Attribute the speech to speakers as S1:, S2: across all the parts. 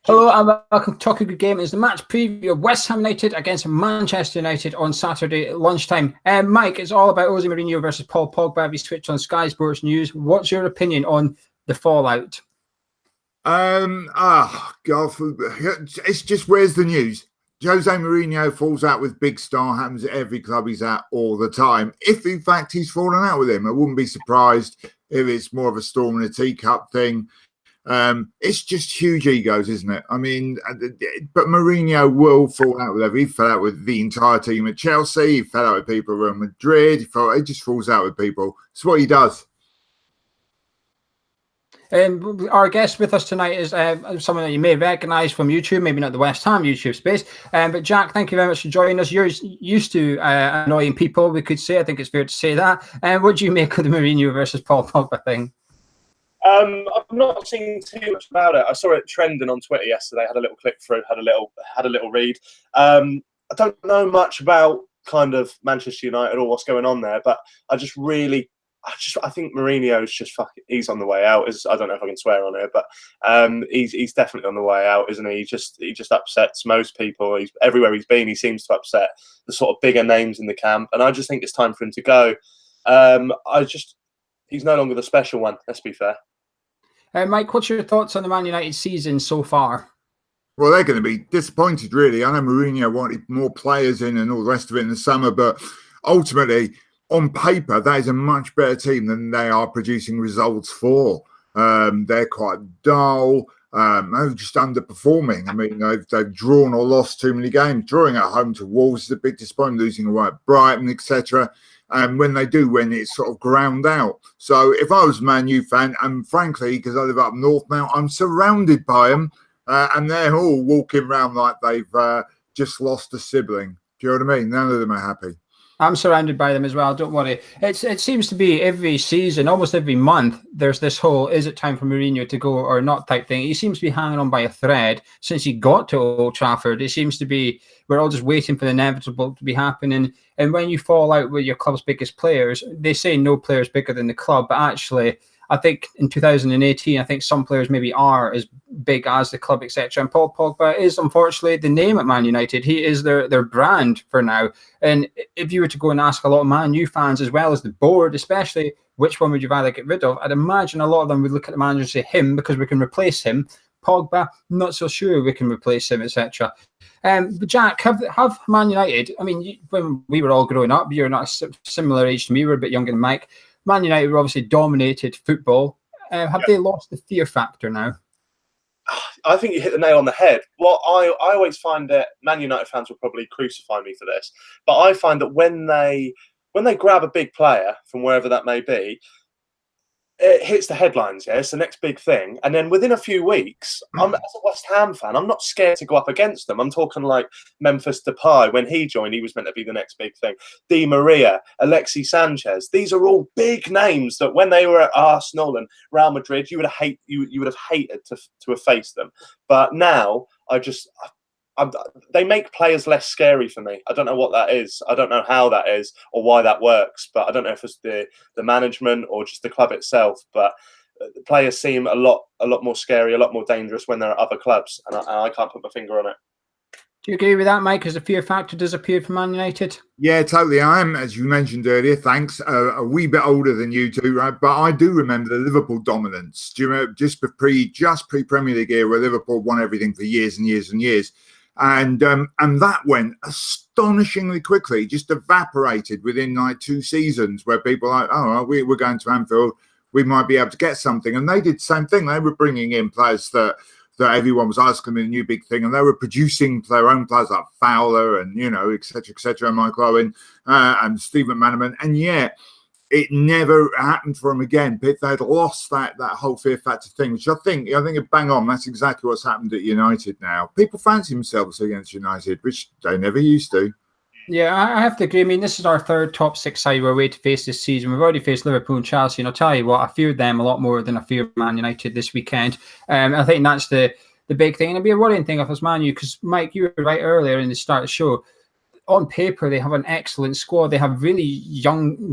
S1: Hello, and welcome to Talk a Good Game. It's the match preview of West Ham United against Manchester United on Saturday at lunchtime. Mike, it's all about Jose Mourinho versus Paul Pogba. Have you switched on Sky Sports News? What's your opinion on the fallout?
S2: God, it's just, where's the news? Jose Mourinho falls out with big star, happens at every club he's at all the time. If in fact he's fallen out with him, I wouldn't be surprised if it's more of a storm in a teacup thing. It's just huge egos, isn't it? I mean, but Mourinho will fall out with everyone. He fell out with the entire team at Chelsea. He fell out with people at Real Madrid. He just falls out with people. It's what he does.
S1: Our guest with us tonight is someone that you may recognise from YouTube, maybe not the West Ham YouTube space. But Jack, thank you very much for joining us. You're used to annoying people, we could say. I think it's fair to say that. What do you make of the Mourinho versus Paul Pogba thing?
S3: I've not seen too much about it. I saw it trending on Twitter yesterday. Had a little click through, had a little read. I don't know much about kind of Manchester United or what's going on there, but I think Mourinho's just he's on the way out. I don't know if I can swear on it, but he's definitely on the way out, isn't he? He just upsets most people. Everywhere he's been, he seems to upset the sort of bigger names in the camp, and I just think it's time for him to go. He's no longer the special one. Let's be fair.
S1: Mike, what's your thoughts on the Man United season so far?
S2: Well, they're going to be disappointed, really. I know Mourinho wanted more players in and all the rest of it in the summer, but ultimately, on paper, that is a much better team than they are producing results for. They're quite dull. They're just underperforming. I mean, they've drawn or lost too many games. Drawing at home to Wolves is a big disappointment, losing away at Brighton, etc. And when they do win, it's sort of ground out. So if I was a Man U fan, and frankly, because I live up north now, I'm surrounded by them, and they're all walking around like they've just lost a sibling. Do you know what I mean? None of them are happy.
S1: I'm surrounded by them as well. Don't worry. It seems to be every season, almost every month, there's this whole "is it time for Mourinho to go or not" type thing. He seems to be hanging on by a thread since he got to Old Trafford. It seems to be we're all just waiting for the inevitable to be happening. And when you fall out with your club's biggest players, they say no player is bigger than the club, but actually, I think in 2018, I think some players maybe are as big as the club, etc. And Paul Pogba is unfortunately the name at Man United. He is their brand for now. And if you were to go and ask a lot of Man U fans as well as the board, especially, which one would you rather get rid of? I'd imagine a lot of them would look at the manager and say him because we can replace him. Pogba, not so sure we can replace him, etc. But Jack, have Man United, I mean, when we were all growing up, you're not a similar age to me, we're a bit younger than Mike. Man United were obviously dominated football. Have they lost the fear factor now?
S3: I think you hit the nail on the head. Well, I always find that Man United fans will probably crucify me for this, but I find that when they grab a big player from wherever that may be, it hits the headlines. Yeah, it's the next big thing, and then within a few weeks, as a West Ham fan, I'm not scared to go up against them. I'm talking like Memphis Depay. When he joined, he was meant to be the next big thing. Di Maria, Alexis Sanchez. These are all big names that when they were at Arsenal and Real Madrid, you would have hated to have faced them. But now, they make players less scary for me. I don't know what that is. I don't know how that is or why that works. But I don't know if it's the management or just the club itself. But the players seem a lot more scary, a lot more dangerous when they're at other clubs, and I can't put my finger on it.
S1: Do you agree with that, Mike? Has the fear factor disappeared from Man United?
S2: Yeah, totally. I am, as you mentioned earlier, thanks, a wee bit older than you two, right? But I do remember the Liverpool dominance. Do you remember just pre-Premier League era where Liverpool won everything for years and years and years? And that went astonishingly quickly, just evaporated within like 2 seasons where people were like, oh, we're going to Anfield, we might be able to get something. And they did the same thing. They were bringing in players that everyone was asking them a new big thing, and they were producing their own players like Fowler and, et cetera, Michael Owen and Stephen McManaman. And yet it never happened for them again. They'd lost that whole fear factor thing, which I think bang on. That's exactly what's happened at United now. People fancy themselves against United, which they never used to.
S1: Yeah, I have to agree. I mean, this is our third top 6 side we're away to face this season. We've already faced Liverpool and Chelsea, and I'll tell you what, I feared them a lot more than I feared Man United this weekend. I think that's the big thing, and it'll be a worrying thing if it's Man U, because Mike, you were right earlier in the start of the show. on paper they have an excellent squad. They have really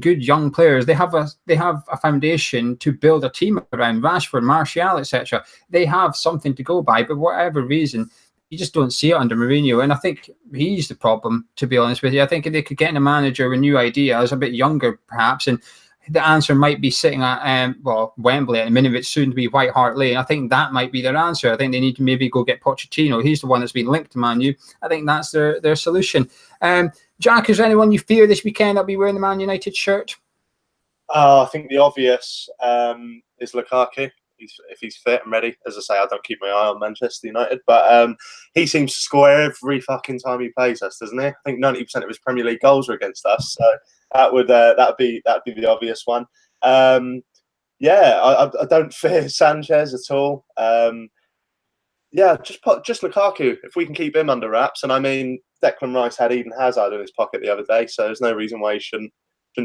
S1: good young players. They have a foundation to build a team around. Rashford, Martial, etc. They have something to go by, but for whatever reason, you just don't see it under Mourinho. And I think he's the problem, to be honest with you. I think if they could get in a manager with new ideas, a bit younger perhaps, and the answer might be sitting at Wembley at the minute. It's soon to be White Hart Lane. I think that might be their answer. I think they need to maybe go get Pochettino. He's the one that's been linked to Man U. I think that's their solution. Jack, is there anyone you fear this weekend that'll be wearing the Man United shirt?
S3: I think the obvious is Lukaku. If he's fit and ready. As I say, I don't keep my eye on Manchester United, but he seems to score every fucking time he plays us, doesn't he? I think 90% of his Premier League goals are against us, so that'd be the obvious one. I don't fear Sanchez at all. Just Lukaku. If we can keep him under wraps, and I mean, Declan Rice had Eden Hazard in his pocket the other day, so there's no reason why he shouldn't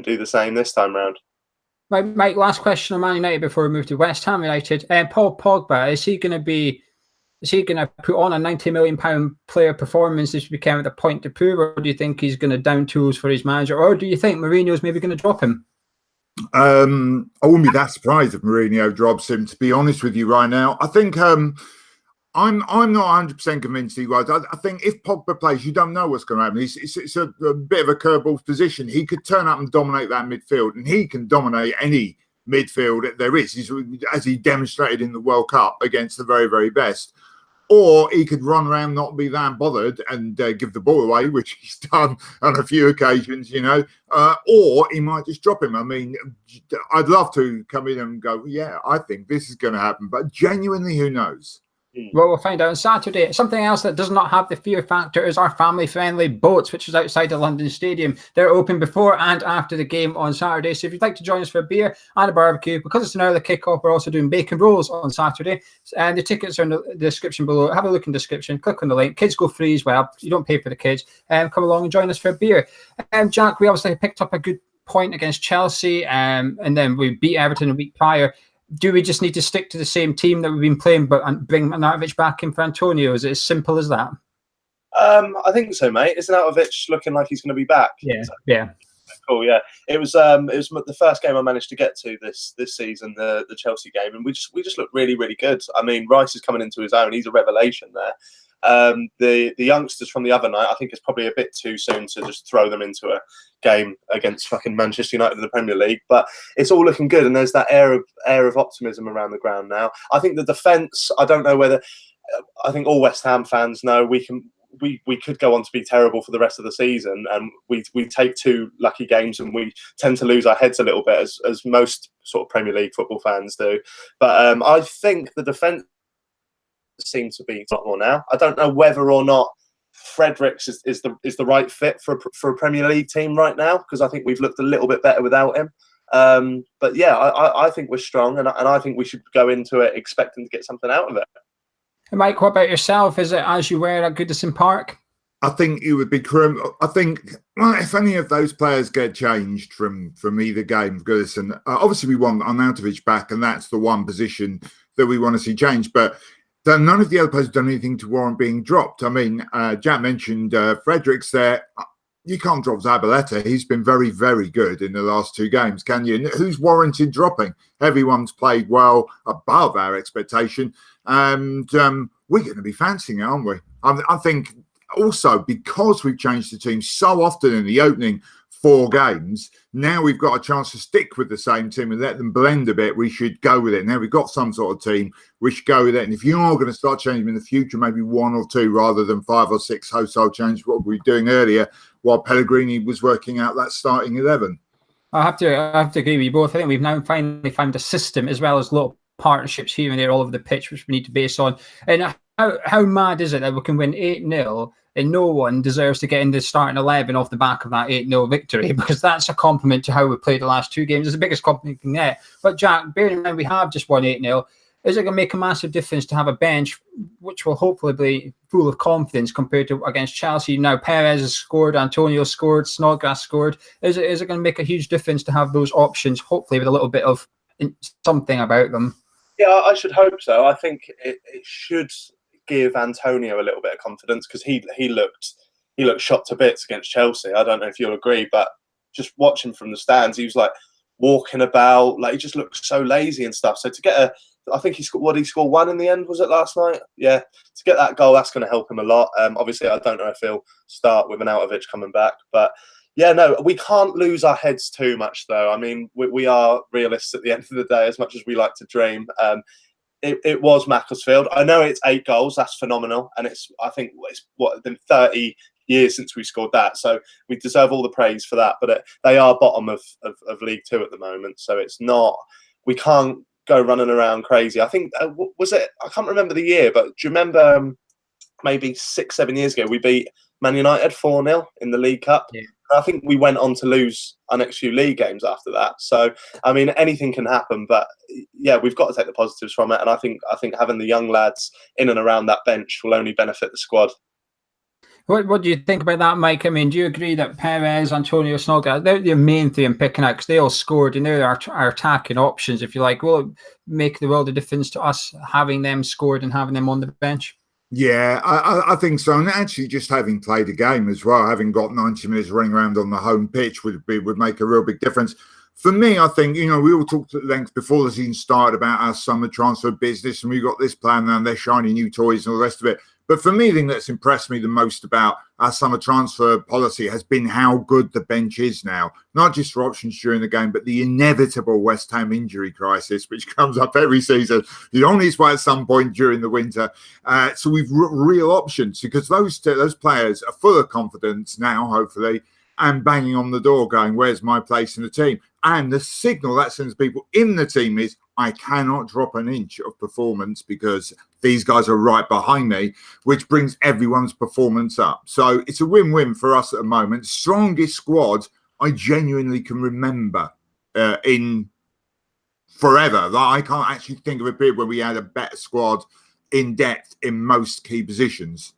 S3: do the same this time round.
S1: Mike, last question on Man United before we move to West Ham United. Paul Pogba, is he going to put on a £90 million player performance this weekend with a point to prove, or do you think he's going to down tools for his manager, or do you think Mourinho's maybe going to drop him?
S2: I wouldn't be that surprised if Mourinho drops him, to be honest with you right now. I think I'm not 100% convinced he was. I think if Pogba plays, you don't know what's going to happen. It's a bit of a curveball position. He could turn up and dominate that midfield, and he can dominate any midfield there is, as he demonstrated in the World Cup against the very, very best. Or he could run around, not be that bothered, and give the ball away, which he's done on a few occasions, or he might just drop him. I mean, I'd love to come in and go, yeah, I think this is going to happen. But genuinely, who knows?
S1: Well, we'll find out on Saturday. Something else that does not have the fear factor is our family-friendly boats, which is outside the London Stadium. They're open before and after the game on Saturday. So if you'd like to join us for a beer and a barbecue, because it's an early kickoff, we're also doing bacon rolls on Saturday. And the tickets are in the description below. Have a look in the description. Click on the link. Kids go free as well. You don't pay for the kids. Come along and join us for a beer. Jack, we obviously picked up a good point against Chelsea, and then we beat Everton a week prior. Do we just need to stick to the same team that we've been playing, but bring Arnautovic back in for Antonio? Is it as simple as that?
S3: I think so, mate. Isn't Arnautovic looking like he's going to be back?
S1: Yeah.
S3: Cool. Yeah, it was the first game I managed to get to this season, the Chelsea game, and we just looked really, really good. I mean, Rice is coming into his own. He's a revelation there. The youngsters from the other night, I think it's probably a bit too soon to just throw them into a game against fucking Manchester United in the Premier League, but it's all looking good, and there's that air of optimism around the ground now. I think the defence, I don't know whether, I think all West Ham fans know we could go on to be terrible for the rest of the season, and we take two lucky games and we tend to lose our heads a little bit, as most sort of Premier League football fans do. But I think the defence seems to be a lot more now. I don't know whether or not Fredericks is the right fit for a Premier League team right now, because I think we've looked a little bit better without him. But yeah, I think we're strong, and I think we should go into it expecting to get something out of it.
S1: Mike, what about yourself? Is it as you were at Goodison Park?
S2: I think it would be. I think if any of those players get changed from either game, Goodison, obviously we want Arnautovic back, and that's the one position that we want to see changed. But none of the other players have done anything to warrant being dropped. I mean, Jack mentioned Fredericks there. You can't drop Zabaleta. He's been very, very good in the last two games, can you? And who's warranted dropping? Everyone's played well, above our expectation. And we're going to be fancying it, aren't we? I think also because we've changed the team so often in the opening 4 games, now we've got a chance to stick with the same team and let them blend a bit. We should go with it. Now we've got some sort of team, we should go with it. And if you are going to start changing in the future, maybe 1 or 2 rather than 5 or 6 wholesale changes, what we were doing earlier while Pellegrini was working out that starting 11.
S1: I have to agree with you both. I think we've now finally found a system, as well as little partnerships here and there all over the pitch, which we need to base on. And how mad is it that we can win 8-0 and no one deserves to get in the starting 11 off the back of that 8-0 victory? Because that's a compliment to how we played the last 2 games. It's the biggest compliment you can get. But Jack, bearing in mind we have just won 8-0, is it going to make a massive difference to have a bench which will hopefully be full of confidence compared to against Chelsea? Now Perez has scored, Antonio scored, Snodgrass scored. Is it going to make a huge difference to have those options, hopefully with a little bit of something about them?
S3: Yeah, I should hope so. I think it should give Antonio a little bit of confidence, because he looked he looked shot to bits against Chelsea. I don't know if you'll agree, but just watching from the stands, he was like walking about, like he just looked so lazy and stuff. So to get I think he scored. What did he score? One in the end, was it last night? Yeah, to get that goal, that's going to help him a lot. Obviously, I don't know if he'll start with Arnautovic coming back, but yeah, no, we can't lose our heads too much, though. I mean, we are realists at the end of the day, as much as we like to dream. It was Macclesfield. I know it's 8 goals. That's phenomenal, and I think it's been 30 years since we scored that, so we deserve all the praise for that. But they are bottom of League Two at the moment, so it's not. We can't go running around crazy. I think was it? I can't remember the year, but do you remember maybe 6-7 years ago we beat Man United 4-0 in the League Cup?
S1: Yeah.
S3: I think we went on to lose our next few league games after that. So, I mean, anything can happen. But yeah, we've got to take the positives from it. And I think having the young lads in and around that bench will only benefit the squad.
S1: What do you think about that, Mike? I mean, do you agree that Perez, Antonio, Snodgrass, they're the main thing I'm picking out because they all scored and they're our attacking options, if you like? Will it make the world of difference to us having them scored and having them on the bench?
S2: Yeah, I think so. And actually, just having played a game as well, having got 90 minutes running around on the home pitch would make a real big difference. For me, I think, we all talked at length before the season started about our summer transfer business, and we got this plan and they're shiny new toys and all the rest of it. But for me, the thing that's impressed me the most about our summer transfer policy has been how good the bench is now, not just for options during the game, but the inevitable West Ham injury crisis, which comes up every season. You only play at some point during the winter. So we've real options because those players are full of confidence now, hopefully, and banging on the door going, where's my place in the team? And the signal that sends people in the team is, I cannot drop an inch of performance because these guys are right behind me, which brings everyone's performance up. So it's a win-win for us at the moment. Strongest squad I genuinely can remember in forever. I can't actually think of a period where we had a better squad in depth in most key positions.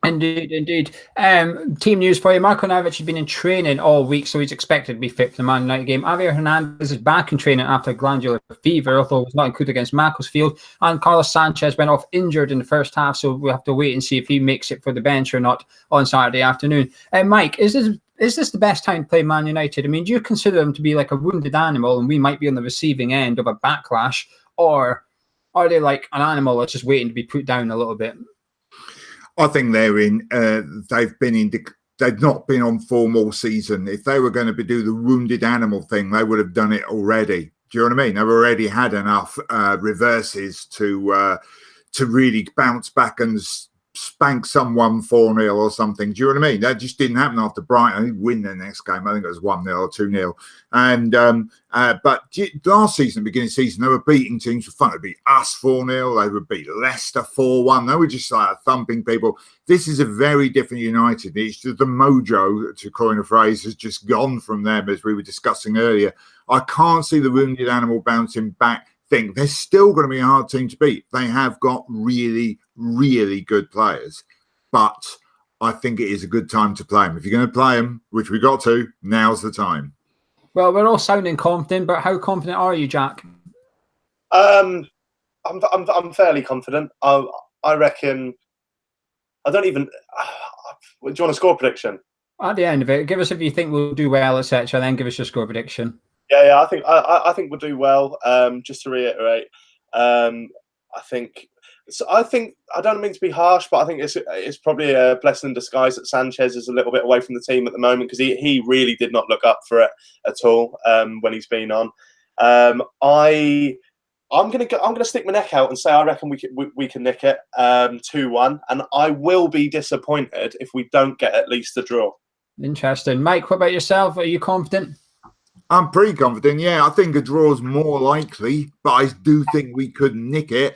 S1: Indeed. Team news for you. Marco Navic has been in training all week, so he's expected to be fit for the Man United game. Javier Hernandez is back in training after glandular fever, although it was not included against Macclesfield. And Carlos Sanchez went off injured in the first half, so we'll have to wait and see if he makes it for the bench or not on Saturday afternoon. Mike, is this the best time to play Man United? I mean, do you consider them to be like a wounded animal and we might be on the receiving end of a backlash, or are they like an animal that's just waiting to be put down a little bit?
S2: I think they've not been on form all season. If they were going to do the wounded animal thing, they would have done it already. Do you know what I mean? They've already had enough reverses to really bounce back and spank someone 4-0 or something. Do you know what I mean? That just didn't happen after Brighton. They win their next game. I think it was 1-0 or 2-0. And but last season, beginning of the season, they were beating teams for fun. They'd beat us 4-0. They would beat Leicester 4-1. They were just like thumping people. This is a very different United. It's just the mojo, to coin a phrase, has just gone from them, as we were discussing earlier. I can't see the wounded animal bouncing back. Think they're still going to be a hard team to beat. They have got really, really good players, but I think it is a good time to play them. If you're going to play them, which we got to, now's the time.
S1: Well, we're all sounding confident, but how confident are you, Jack?
S3: I'm fairly confident. I reckon. I don't even. Do you want a score prediction?
S1: At the end of it, give us if you think we'll do well, etc. Then give us your score prediction.
S3: Yeah. I think we'll do well. Just to reiterate, I think I don't mean to be harsh, but I think it's probably a blessing in disguise that Sanchez is a little bit away from the team at the moment, because he really did not look up for it at all when he's been on. I'm gonna stick my neck out and say I reckon we can nick it 2-1, and I will be disappointed if we don't get at least a draw. Interesting,
S1: Mike. What about yourself? Are you confident?
S2: I'm pretty confident. Yeah, I think a draw is more likely, but I do think we could nick it.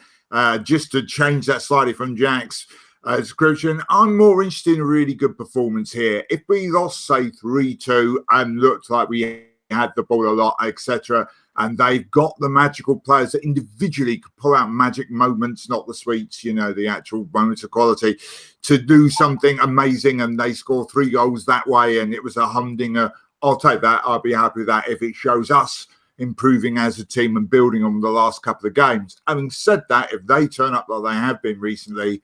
S2: Just to change that slightly from Jack's description, I'm more interested in a really good performance here. If we lost, say, 3-2 and looked like we had the ball a lot, etc., and they've got the magical players that individually could pull out magic moments, not the sweets, the actual moments of quality, to do something amazing, and they score 3 goals that way, and it was a humdinger, I'll take that. I'll be happy with that if it shows us improving as a team and building on the last couple of games. Having said that, if they turn up like they have been recently,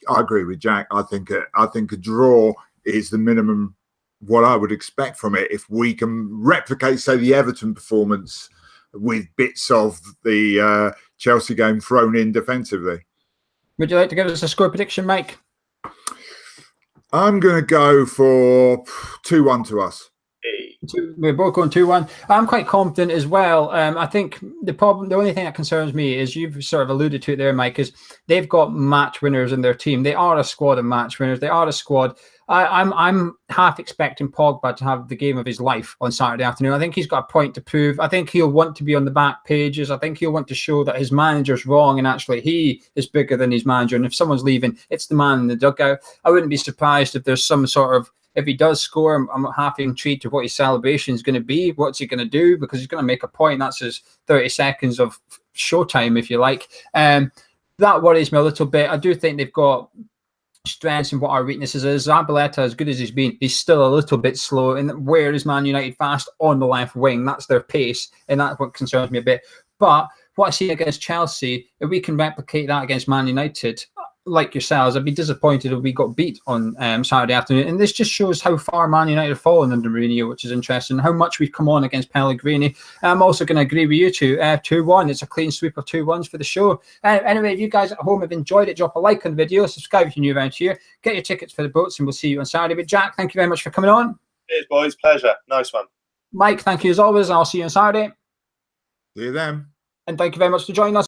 S2: I agree with Jack. I think a draw is the minimum what I would expect from it. If we can replicate, say, the Everton performance with bits of the Chelsea game thrown in defensively.
S1: Would you like to give us a score prediction, Mike?
S2: I'm going to go for 2-1 to us.
S1: We're both going 2-1. I'm quite confident as well. I think the only thing that concerns me is, you've sort of alluded to it there, Mike, is they've got match winners in their team. They are a squad of match winners. They are a squad. I'm half expecting Pogba to have the game of his life on Saturday afternoon. I think he's got a point to prove. I think he'll want to be on the back pages. I think he'll want to show that his manager's wrong and actually he is bigger than his manager. And if someone's leaving, it's the man in the dugout. I wouldn't be surprised if there's some sort of, if he does score, I'm half intrigued to what his celebration is going to be. What's he going to do? Because he's going to make a point. That's his 30 seconds of showtime, if you like. That worries me a little bit. I do think they've got strengths and what our weaknesses is. Zabaleta, as good as he's been, he's still a little bit slow. And where is Man United fast? On the left wing. That's their pace. And that's what concerns me a bit. But what I see against Chelsea, if we can replicate that against Man United, like yourselves, I'd be disappointed if we got beat on Saturday afternoon. And this just shows how far Man United have fallen under Mourinho, which is interesting, how much we've come on against Pellegrini. I'm also going to agree with you two. 2-1. It's a clean sweep of 2-1s for the show. Anyway, if you guys at home have enjoyed it, drop a like on the video, subscribe if you're new around here, get your tickets for the boats, and we'll see you on Saturday. But Jack, thank you very much for coming on.
S3: Cheers, boys. Pleasure. Nice one.
S1: Mike, thank you as always. I'll see you on Saturday.
S2: See you then.
S1: And thank you very much for joining us.